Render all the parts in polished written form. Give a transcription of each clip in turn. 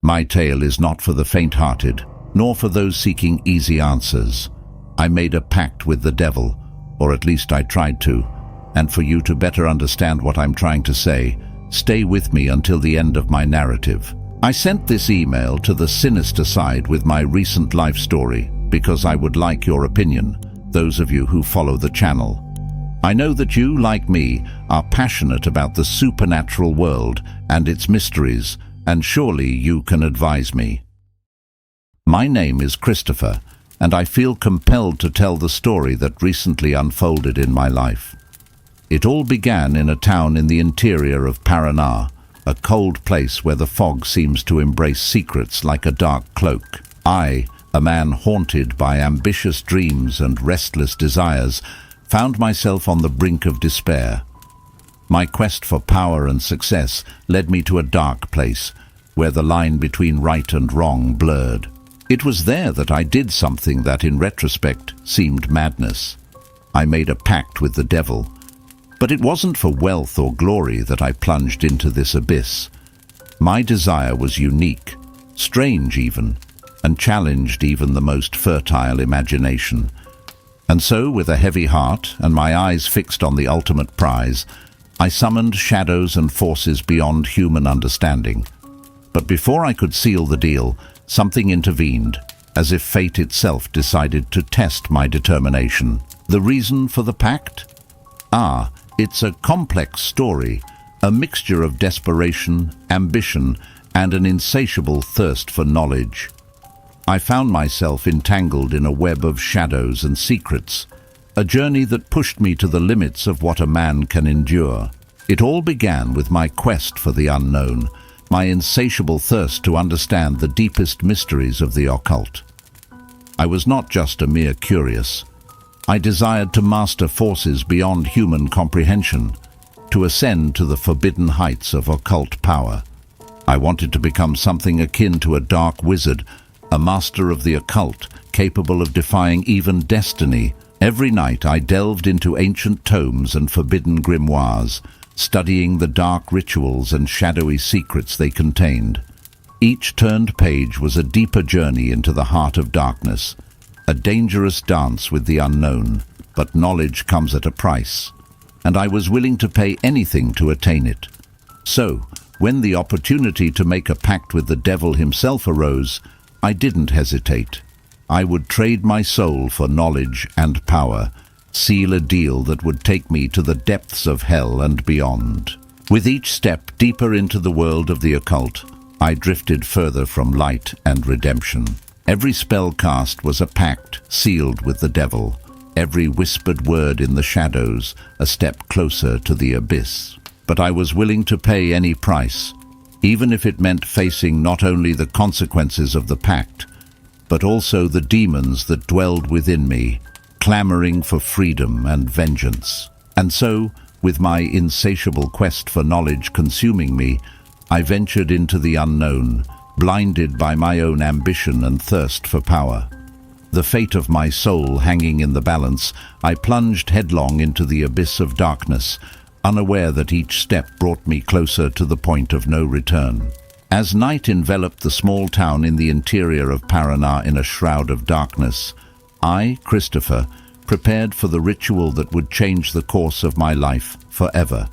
My tale is not for the faint-hearted, nor for those seeking easy answers. I made a pact with the devil, or at least I tried to, and for you to better understand what I'm trying to say, stay with me until the end of my narrative. I sent this email to the sinister side with my recent life story because I would like your opinion, those of you who follow the channel. I know that you, like me, are passionate about the supernatural world and its mysteries, and surely you can advise me. My name is Christopher, and I feel compelled to tell the story that recently unfolded in my life. It all began in a town in the interior of Paraná, a cold place where the fog seems to embrace secrets like a dark cloak. I, a man haunted by ambitious dreams and restless desires, found myself on the brink of despair. My quest for power and success led me to a dark place, where the line between right and wrong blurred. It was there that I did something that in retrospect seemed madness. I made a pact with the devil. But it wasn't for wealth or glory that I plunged into this abyss. My desire was unique, strange even, and challenged even the most fertile imagination. And so, with a heavy heart and my eyes fixed on the ultimate prize, I summoned shadows and forces beyond human understanding. But before I could seal the deal, something intervened, as if fate itself decided to test my determination. The reason for the pact? It's a complex story, a mixture of desperation, ambition, and an insatiable thirst for knowledge. I found myself entangled in a web of shadows and secrets, a journey that pushed me to the limits of what a man can endure. It all began with my quest for the unknown, my insatiable thirst to understand the deepest mysteries of the occult. I was not just a mere curious. I desired to master forces beyond human comprehension, to ascend to the forbidden heights of occult power. I wanted to become something akin to a dark wizard, a master of the occult, capable of defying even destiny. Every night I delved into ancient tomes and forbidden grimoires, studying the dark rituals and shadowy secrets they contained. Each turned page was a deeper journey into the heart of darkness, a dangerous dance with the unknown, but knowledge comes at a price, and I was willing to pay anything to attain it. So, when the opportunity to make a pact with the devil himself arose, I didn't hesitate. I would trade my soul for knowledge and power, seal a deal that would take me to the depths of hell and beyond. With each step deeper into the world of the occult, I drifted further from light and redemption. Every spell cast was a pact sealed with the devil, every whispered word in the shadows a step closer to the abyss. But I was willing to pay any price, even if it meant facing not only the consequences of the pact, but also the demons that dwelled within me, clamoring for freedom and vengeance. And so, with my insatiable quest for knowledge consuming me, I ventured into the unknown, blinded by my own ambition and thirst for power. The fate of my soul hanging in the balance, I plunged headlong into the abyss of darkness, unaware that each step brought me closer to the point of no return. As night enveloped the small town in the interior of Paraná in a shroud of darkness, I, Christopher, prepared for the ritual that would change the course of my life forever.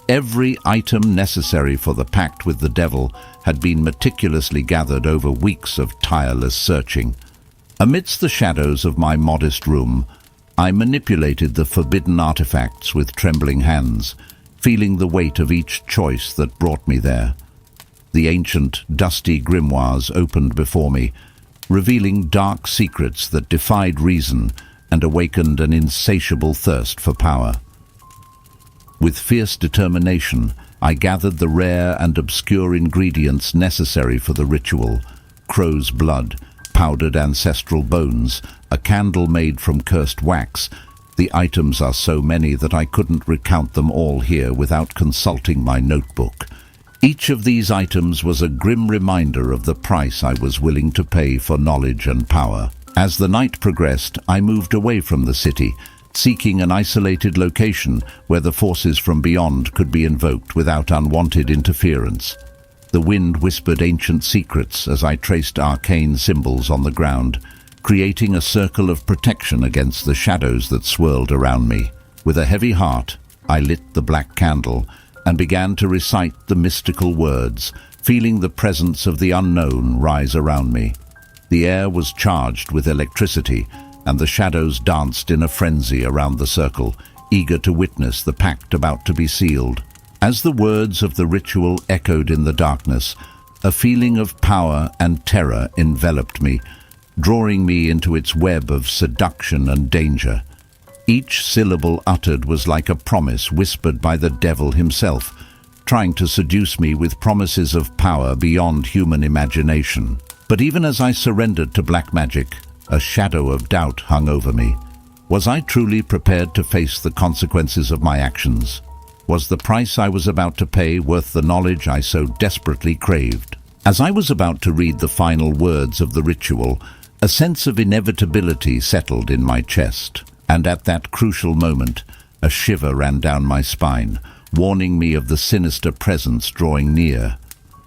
Every item necessary for the pact with the devil had been meticulously gathered over weeks of tireless searching. Amidst the shadows of my modest room, I manipulated the forbidden artifacts with trembling hands, feeling the weight of each choice that brought me there. The ancient, dusty grimoires opened before me, revealing dark secrets that defied reason and awakened an insatiable thirst for power. With fierce determination, I gathered the rare and obscure ingredients necessary for the ritual: crow's blood, powdered ancestral bones, a candle made from cursed wax. The items are so many that I couldn't recount them all here without consulting my notebook. Each of these items was a grim reminder of the price I was willing to pay for knowledge and power. As the night progressed, I moved away from the city, seeking an isolated location where the forces from beyond could be invoked without unwanted interference. The wind whispered ancient secrets as I traced arcane symbols on the ground, creating a circle of protection against the shadows that swirled around me. With a heavy heart, I lit the black candle and began to recite the mystical words, feeling the presence of the unknown rise around me. The air was charged with electricity, and the shadows danced in a frenzy around the circle, eager to witness the pact about to be sealed. As the words of the ritual echoed in the darkness, a feeling of power and terror enveloped me, drawing me into its web of seduction and danger. Each syllable uttered was like a promise whispered by the devil himself, trying to seduce me with promises of power beyond human imagination. But even as I surrendered to black magic, a shadow of doubt hung over me. Was I truly prepared to face the consequences of my actions? Was the price I was about to pay worth the knowledge I so desperately craved? As I was about to read the final words of the ritual, a sense of inevitability settled in my chest. And at that crucial moment, a shiver ran down my spine, warning me of the sinister presence drawing near.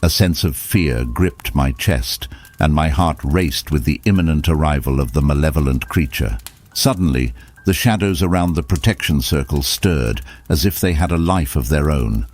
A sense of fear gripped my chest, and my heart raced with the imminent arrival of the malevolent creature. Suddenly, the shadows around the protection circle stirred, as if they had a life of their own.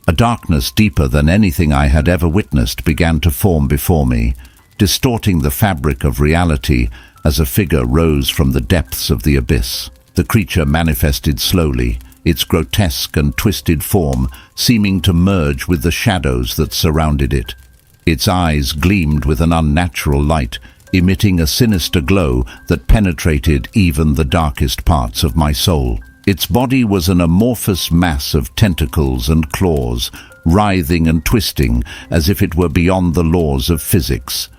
A darkness deeper than anything I had ever witnessed began to form before me, distorting the fabric of reality as a figure rose from the depths of the abyss. The creature manifested slowly, its grotesque and twisted form seeming to merge with the shadows that surrounded it. Its eyes gleamed with an unnatural light, emitting a sinister glow that penetrated even the darkest parts of my soul. Its body was an amorphous mass of tentacles and claws, writhing and twisting as if it were beyond the laws of physics.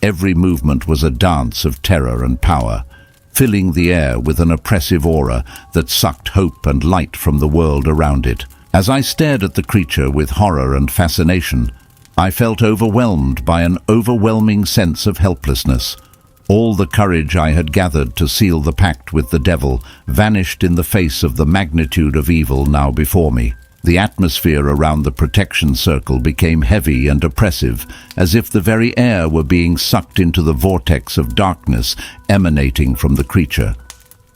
Every movement was a dance of terror and power, filling the air with an oppressive aura that sucked hope and light from the world around it. As I stared at the creature with horror and fascination, I felt overwhelmed by an overwhelming sense of helplessness. All the courage I had gathered to seal the pact with the devil vanished in the face of the magnitude of evil now before me. The atmosphere around the protection circle became heavy and oppressive, as if the very air were being sucked into the vortex of darkness emanating from the creature.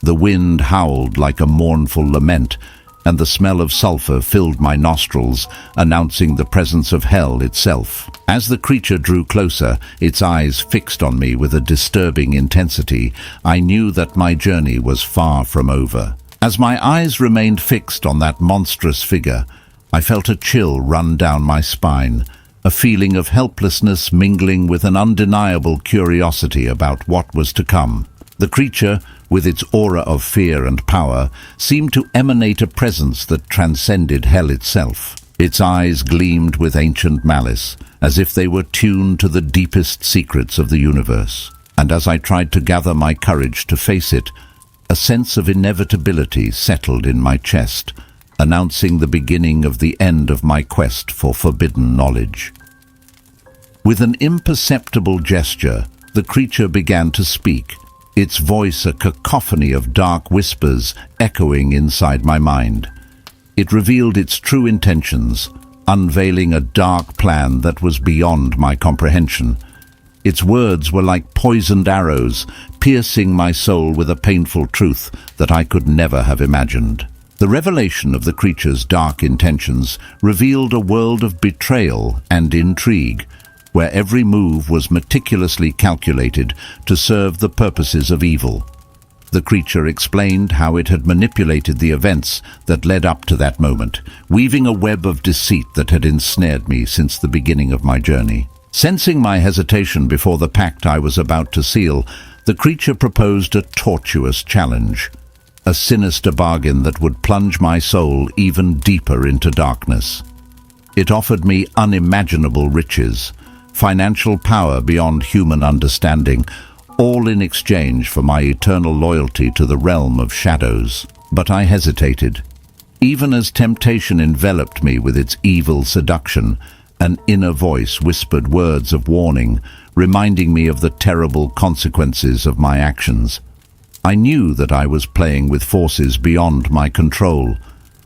The wind howled like a mournful lament, and the smell of sulfur filled my nostrils, announcing the presence of hell itself. As the creature drew closer, its eyes fixed on me with a disturbing intensity, I knew that my journey was far from over. As my eyes remained fixed on that monstrous figure, I felt a chill run down my spine, a feeling of helplessness mingling with an undeniable curiosity about what was to come. The creature, with its aura of fear and power, seemed to emanate a presence that transcended hell itself. Its eyes gleamed with ancient malice, as if they were tuned to the deepest secrets of the universe. And as I tried to gather my courage to face it, a sense of inevitability settled in my chest, announcing the beginning of the end of my quest for forbidden knowledge. With an imperceptible gesture, the creature began to speak, its voice a cacophony of dark whispers echoing inside my mind. It revealed its true intentions, unveiling a dark plan that was beyond my comprehension. Its words were like poisoned arrows, piercing my soul with a painful truth that I could never have imagined. The revelation of the creature's dark intentions revealed a world of betrayal and intrigue, where every move was meticulously calculated to serve the purposes of evil. The creature explained how it had manipulated the events that led up to that moment, weaving a web of deceit that had ensnared me since the beginning of my journey. Sensing my hesitation before the pact I was about to seal, the creature proposed a tortuous challenge, a sinister bargain that would plunge my soul even deeper into darkness. It offered me unimaginable riches, financial power beyond human understanding, all in exchange for my eternal loyalty to the realm of shadows. But I hesitated. Even as temptation enveloped me with its evil seduction, an inner voice whispered words of warning, reminding me of the terrible consequences of my actions. I knew that I was playing with forces beyond my control,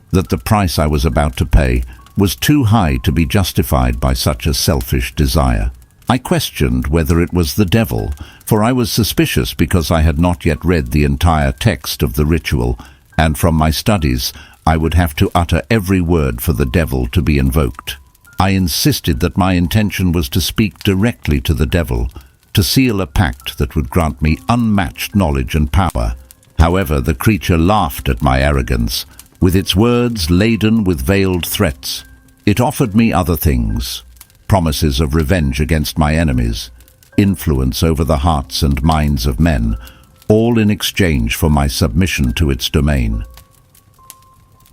that the price I was about to pay was too high to be justified by such a selfish desire. I questioned whether it was the devil, for I was suspicious because I had not yet read the entire text of the ritual, and from my studies I would have to utter every word for the devil to be invoked. I insisted that my intention was to speak directly to the devil, to seal a pact that would grant me unmatched knowledge and power. However, the creature laughed at my arrogance, with its words laden with veiled threats. It offered me other things: promises of revenge against my enemies, influence over the hearts and minds of men, all in exchange for my submission to its domain.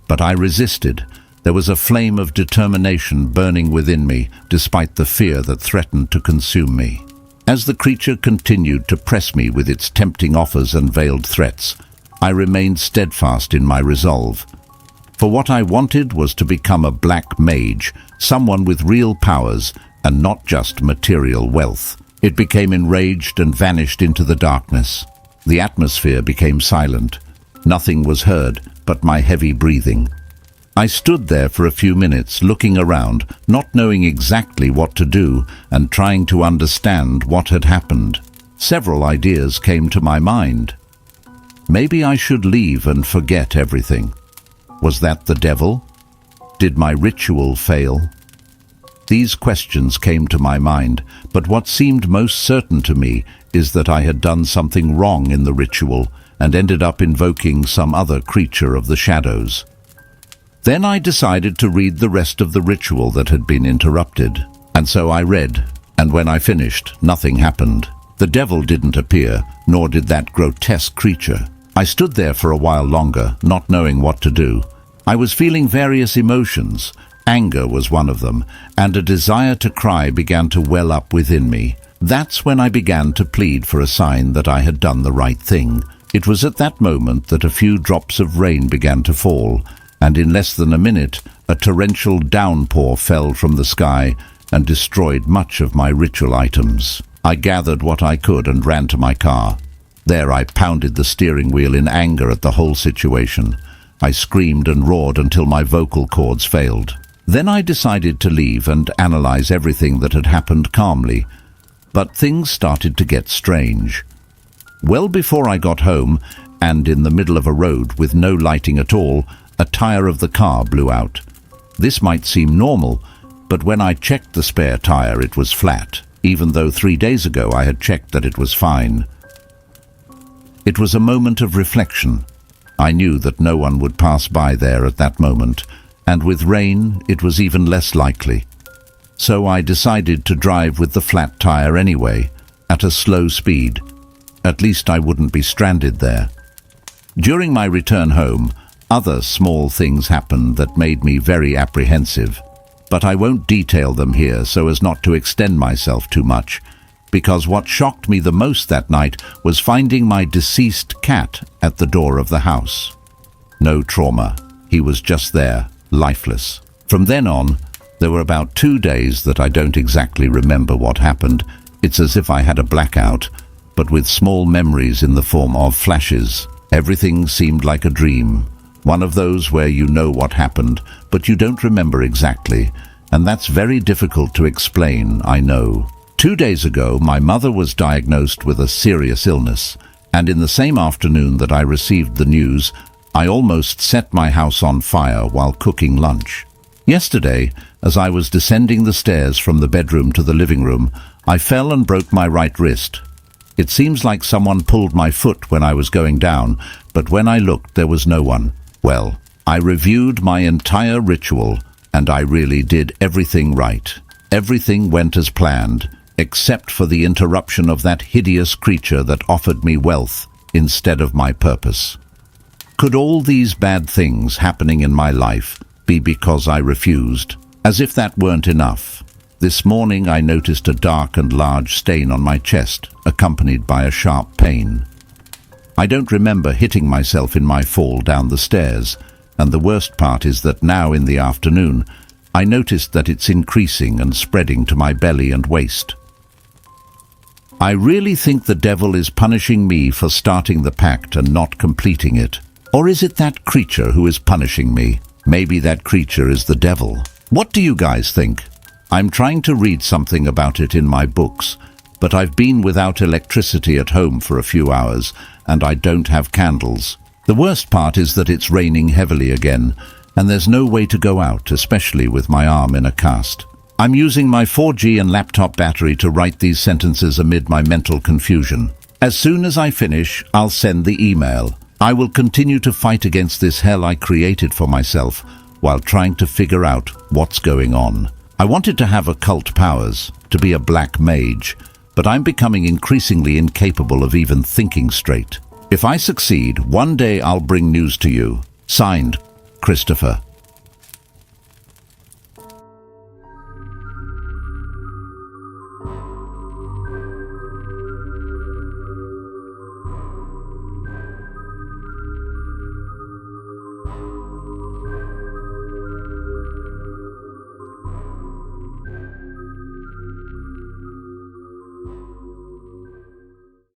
But I resisted. There was a flame of determination burning within me, despite the fear that threatened to consume me. As the creature continued to press me with its tempting offers and veiled threats, I remained steadfast in my resolve. For what I wanted was to become a black mage, someone with real powers and not just material wealth. It became enraged and vanished into the darkness. The atmosphere became silent. Nothing was heard but my heavy breathing. I stood there for a few minutes, looking around, not knowing exactly what to do and trying to understand what had happened. Several ideas came to my mind. Maybe I should leave and forget everything. Was that the devil? Did my ritual fail? These questions came to my mind, but what seemed most certain to me is that I had done something wrong in the ritual and ended up invoking some other creature of the shadows. Then I decided to read the rest of the ritual that had been interrupted. And so I read, and when I finished, nothing happened. The devil didn't appear, nor did that grotesque creature. I stood there for a while longer, not knowing what to do. I was feeling various emotions. Anger was one of them, and a desire to cry began to well up within me. That's when I began to plead for a sign that I had done the right thing. It was at that moment that a few drops of rain began to fall, and in less than a minute, a torrential downpour fell from the sky and destroyed much of my ritual items. I gathered what I could and ran to my car. There I pounded the steering wheel in anger at the whole situation. I screamed and roared until my vocal cords failed. Then I decided to leave and analyze everything that had happened calmly. But things started to get strange. Well before I got home, and in the middle of a road with no lighting at all, a tire of the car blew out. This might seem normal, but when I checked the spare tire, it was flat, even though 3 days ago I had checked that it was fine. It was a moment of reflection. I knew that no one would pass by there at that moment, and with rain, it was even less likely. So I decided to drive with the flat tire anyway, at a slow speed. At least I wouldn't be stranded there. During my return home, other small things happened that made me very apprehensive, but I won't detail them here so as not to extend myself too much, because what shocked me the most that night was finding my deceased cat at the door of the house. No trauma. He was just there, lifeless. From then on, there were about 2 days that I don't exactly remember what happened. It's as if I had a blackout, but with small memories in the form of flashes. Everything seemed like a dream. One of those where you know what happened, but you don't remember exactly, and that's very difficult to explain, I know. 2 days ago, my mother was diagnosed with a serious illness, and in the same afternoon that I received the news, I almost set my house on fire while cooking lunch. Yesterday, as I was descending the stairs from the bedroom to the living room, I fell and broke my right wrist. It seems like someone pulled my foot when I was going down, but when I looked, there was no one. Well, I reviewed my entire ritual, and I really did everything right. Everything went as planned, except for the interruption of that hideous creature that offered me wealth instead of my purpose. Could all these bad things happening in my life be because I refused? As if that weren't enough. This morning I noticed a dark and large stain on my chest, accompanied by a sharp pain. I don't remember hitting myself in my fall down the stairs, and the worst part is that now in the afternoon, I noticed that it's increasing and spreading to my belly and waist. I really think the devil is punishing me for starting the pact and not completing it. Or is it that creature who is punishing me? Maybe that creature is the devil. What do you guys think? I'm trying to read something about it in my books, but I've been without electricity at home for a few hours, and I don't have candles. The worst part is that it's raining heavily again, and there's no way to go out, especially with my arm in a cast. I'm using my 4G and laptop battery to write these sentences amid my mental confusion. As soon as I finish, I'll send the email. I will continue to fight against this hell I created for myself while trying to figure out what's going on. I wanted to have occult powers, to be a black mage, but I'm becoming increasingly incapable of even thinking straight. If I succeed, one day I'll bring news to you. Signed, Christopher.